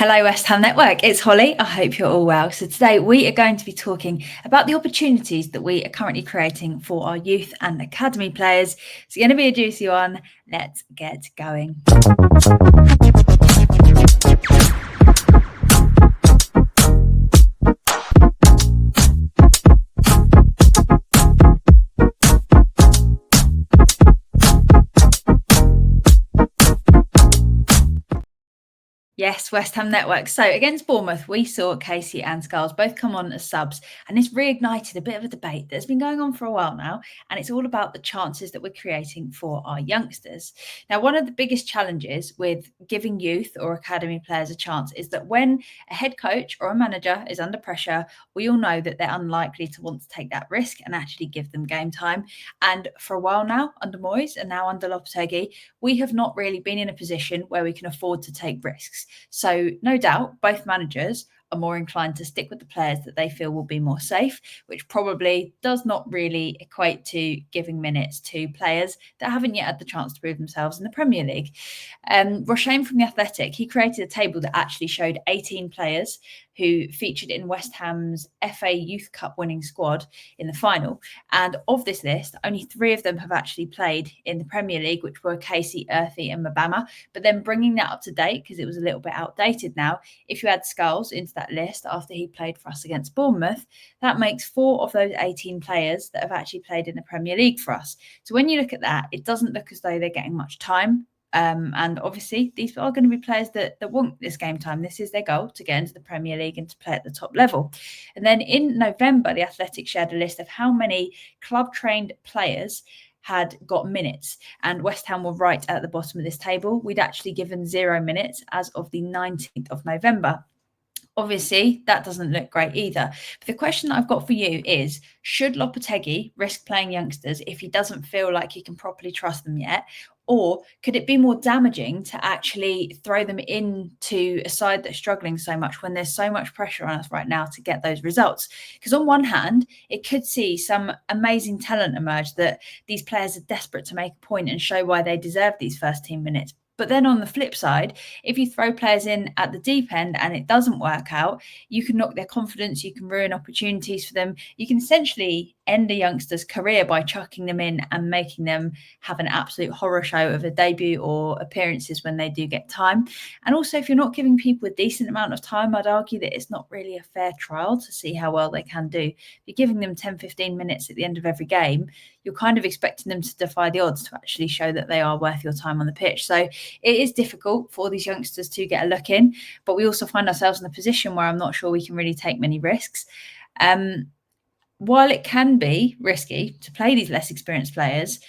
Hello, West Ham Network. It's Holly. I hope you're all well. So today we are going to be talking about the opportunities that we are currently creating for our youth and academy players. It's going to be a juicy one. Let's get going. Yes, West Ham Network. So against Bournemouth, we saw Casey and Scarles both come on as subs, and this reignited a bit of a debate that's been going on for a while now. And it's all about the chances that we're creating for our youngsters. Now, one of the biggest challenges with giving youth or academy players a chance is that when a head coach or a manager is under pressure, we all know that they're unlikely to want to take that risk and actually give them game time. And for a while now, under Moyes and now under Lopetegui, we have not really been in a position where we can afford to take risks. So, no doubt, both managers are more inclined to stick with the players that they feel will be more safe, which probably does not really equate to giving minutes to players that haven't yet had the chance to prove themselves in the Premier League. Roshane from The Athletic, he created a table that actually showed 18 players who featured in West Ham's FA Youth Cup winning squad in the final. And of this list, only 3 of them have actually played in the Premier League, which were Casey, Earthy and Mabama. But then bringing that up to date, because it was a little bit outdated now, if you add Scarles into that list after he played for us against Bournemouth, that makes 4 of those 18 players that have actually played in the Premier League for us. So when you look at that, it doesn't look as though they're getting much time. And obviously, these are going to be players that want this game time. This is their goal, to get into the Premier League and to play at the top level. And then in November, The Athletic shared a list of how many club-trained players had got minutes, and West Ham were right at the bottom of this table. We'd actually given 0 minutes as of the 19th of November. Obviously, that doesn't look great either. But the question that I've got for you is, should Lopetegui risk playing youngsters if he doesn't feel like he can properly trust them yet? Or could it be more damaging to actually throw them into a side that's struggling so much when there's so much pressure on us right now to get those results? Because on one hand, it could see some amazing talent emerge that these players are desperate to make a point and show why they deserve these first team minutes. But then on the flip side, if you throw players in at the deep end and it doesn't work out, you can knock their confidence, you can ruin opportunities for them. You can essentially end a youngster's career by chucking them in and making them have an absolute horror show of a debut or appearances when they do get time. And also, if you're not giving people a decent amount of time, I'd argue that it's not really a fair trial to see how well they can do. If you're giving them 10, 15 minutes at the end of every game, you're kind of expecting them to defy the odds to actually show that they are worth your time on the pitch. So it is difficult for these youngsters to get a look in, but we also find ourselves in a position where I'm not sure we can really take many risks. While it can be risky to play these less experienced players,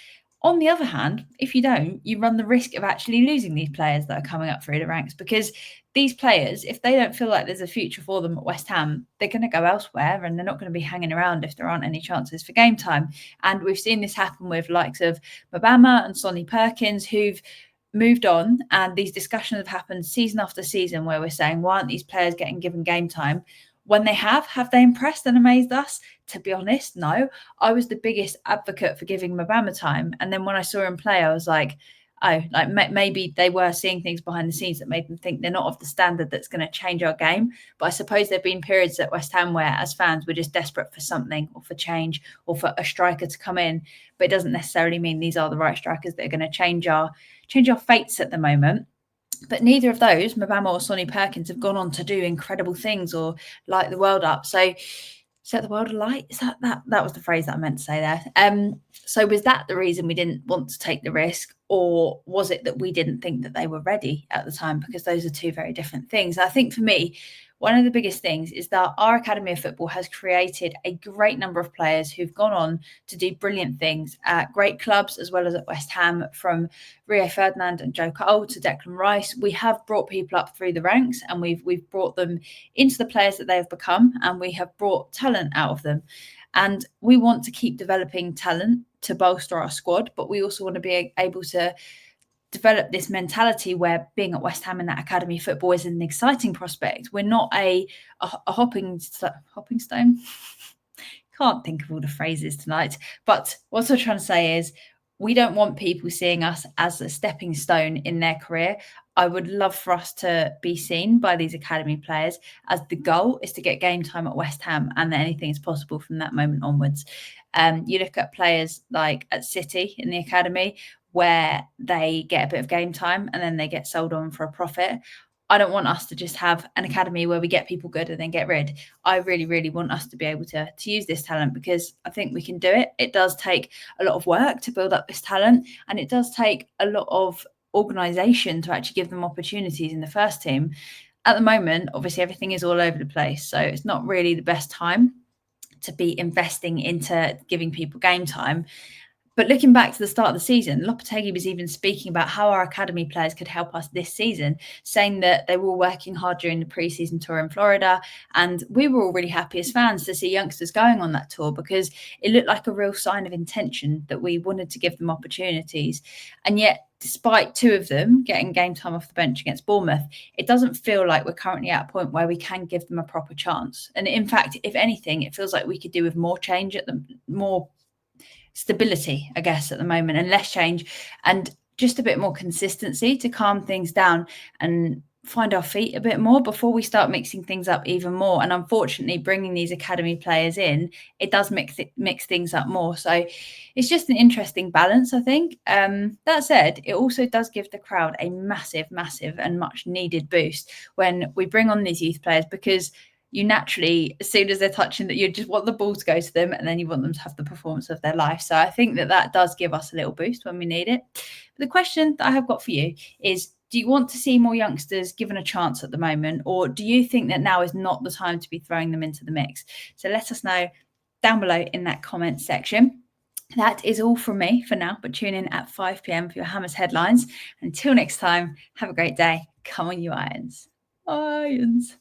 on the other hand, if you don't, you run the risk of actually losing these players that are coming up through the ranks, because these players, if they don't feel like there's a future for them at West Ham, they're going to go elsewhere and they're not going to be hanging around if there aren't any chances for game time. And we've seen this happen with likes of Mabama and Sonny Perkins, who've moved on, and these discussions have happened season after season where we're saying, why aren't these players getting given game time? When they have they impressed and amazed us? To be honest, no. I was the biggest advocate for giving Mabama time, and then when I saw him play, I was like, oh, like maybe they were seeing things behind the scenes that made them think they're not of the standard that's going to change our game. But I suppose there have been periods at West Ham where, as fans, we're just desperate for something, or for change, or for a striker to come in. But it doesn't necessarily mean these are the right strikers that are going to change our fates at the moment. But neither of those, Mabama or Sonny Perkins, have gone on to do incredible things or light the world up. So set the world alight. Is that was the phrase that I meant to say there. So was that the reason we didn't want to take the risk, or was it that we didn't think that they were ready at the time? Because those are 2 very different things. I think for me, one of the biggest things is that our Academy of Football has created a great number of players who've gone on to do brilliant things at great clubs as well as at West Ham, from Rio Ferdinand and Joe Cole to Declan Rice. We have brought people up through the ranks, and we've brought them into the players that they have become, and we have brought talent out of them. And we want to keep developing talent to bolster our squad, but we also want to be able to develop this mentality where being at West Ham in that academy football is an exciting prospect. We're not a hopping stone. Can't think of all the phrases tonight. But what I'm trying to say is, we don't want people seeing us as a stepping stone in their career. I would love for us to be seen by these academy players as the goal is to get game time at West Ham, and that anything is possible from that moment onwards. You look at players like at City in the academy, where they get a bit of game time and then they get sold on for a profit. I don't want us to just have an academy where we get people good and then get rid. I really, really want us to be able to use this talent, because I think we can do it. It does take a lot of work to build up this talent, and it does take a lot of organisation to actually give them opportunities in the first team. At the moment, obviously, everything is all over the place, so it's not really the best time to be investing into giving people game time. But looking back to the start of the season, Lopetegui was even speaking about how our academy players could help us this season, saying that they were all working hard during the preseason tour in Florida. And we were all really happy as fans to see youngsters going on that tour, because it looked like a real sign of intention that we wanted to give them opportunities. And yet, despite two of them getting game time off the bench against Bournemouth, it doesn't feel like we're currently at a point where we can give them a proper chance. And in fact, if anything, it feels like we could do with more change at the more stability, I guess, at the moment, and less change, and just a bit more consistency to calm things down and find our feet a bit more before we start mixing things up even more. And unfortunately, bringing these academy players in, it does mix things up more. So it's just an interesting balance, I think. That said, it also does give the crowd a massive, massive and much needed boost when we bring on these youth players, because you naturally, as soon as they're touching that, you just want the ball to go to them, and then you want them to have the performance of their life. So I think that does give us a little boost when we need it. But the question that I have got for you is, do you want to see more youngsters given a chance at the moment, or do you think that now is not the time to be throwing them into the mix? So let us know down below in that comment section. That is all from me for now, but tune in at 5 p.m. for your Hammers headlines. Until next time, have a great day. Come on, you Irons. Irons.